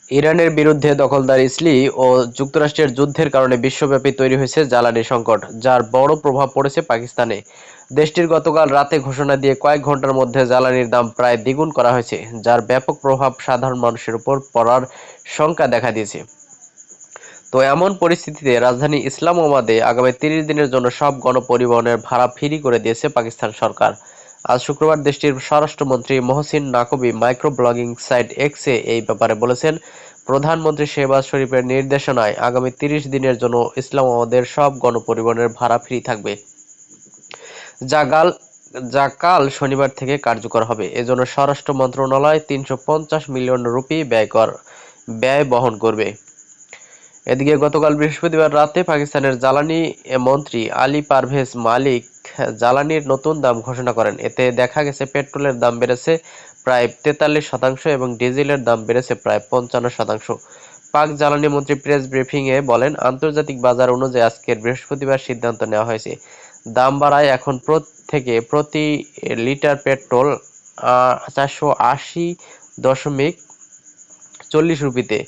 ইরানের বিরুদ্ধে দখলদার ইসরায়েল ও যুক্তরাষ্ট্রের যুদ্ধের কারণে বিশ্বব্যাপী তৈরি হয়েছে জ্বালানি সংকট, যার বড় প্রভাব পড়েছে পাকিস্তানে। দেশটির গতকাল রাতে ঘোষণা দিয়ে কয়েক ঘন্টার মধ্যে জ্বালানির দাম প্রায় দ্বিগুণ করা হয়েছে, যার ব্যাপক প্রভাব সাধারণ মানুষের উপর পড়ার শঙ্কা দেখা দিয়েছে। তো এমন পরিস্থিতিতে রাজধানী ইসলামাবাদে আগামী ৩০ দিনের জন্য সব গণপরিবহনের ভাড়া ফ্রি করে দিয়েছে পাকিস্তান সরকার। আজ শুক্রবার দেশটির স্বরাষ্ট্রমন্ত্রী Mohsin Naqvi micro blogging site এক্সে এই ব্যাপারে বলেছেন, প্রধানমন্ত্রী শেহবাজ শরীফের নির্দেশনায় আগামী ৩০ দিনের জন্য ইসলামাবাদের সব গণপরিবহনের ভাড়া ফ্রি থাকবে, যা কাল যা কাল শনিবার থেকে কার্যকর হবে। এজন্য স্বরাষ্ট্র মন্ত্রণালয় ৩৫০ মিলিয়ন রুপি ব্যয় বহন করবে। এদিকে গতকাল বৃহস্পতিবার রাতে পাকিস্তানের জ্বালানি মন্ত্রী আলী পারভেজ মালিক জ্বালানির নতুন দাম ঘোষণা করেন। এতে দেখা গেছে পেট্রোলের দাম বেড়েছে প্রায় 43% এবং ডিজেলের দাম বেড়েছে প্রায় 55%। পাক জ্বালানি মন্ত্রী প্রেস ব্রিফিংয়ে বলেন, আন্তর্জাতিক বাজার অনুযায়ী আজকের বৃহস্পতিবার সিদ্ধান্ত নেওয়া হয়েছে। দাম বাড়ায় এখন প্রতি লিটার পেট্রোল 480.40 রুপিতে,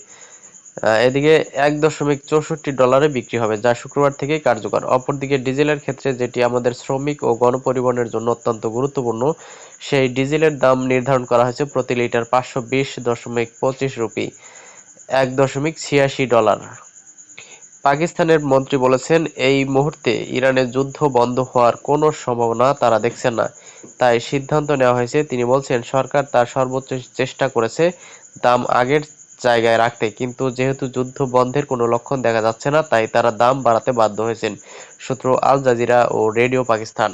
এদিকে $1.64 বিক্রি হবে, যা শুক্রবার থেকেই কার্যকর। অপরদিকে ডিজেলের ক্ষেত্রে, যেটি আমাদের শ্রমিক ও গণপরিবহনের জন্য অত্যন্ত গুরুত্বপূর্ণ, সেই ডিজেলের দাম নির্ধারণ করা হয়েছে প্রতি লিটার 520.25 রুপি, $1.86। পাকিস্তানের মন্ত্রী বলেছেন, এই মুহূর্তে ইরানের যুদ্ধ বন্ধ হওয়ার কোনো সম্ভাবনা তারা দেখছেন না, তাই সিদ্ধান্ত নেওয়া হয়েছে। তিনি বলছেন, সরকার তার সর্বোচ্চ চেষ্টা করেছে দাম আগের জায়গায় রাখতে, কিন্তু যেহেতু যুদ্ধ বন্ধের কোনো লক্ষণ দেখা যাচ্ছে না, তাই তারা দাম বাড়াতে বাধ্য হয়েছেন। সূত্র আল জাজিরা ও রেডিও পাকিস্তান।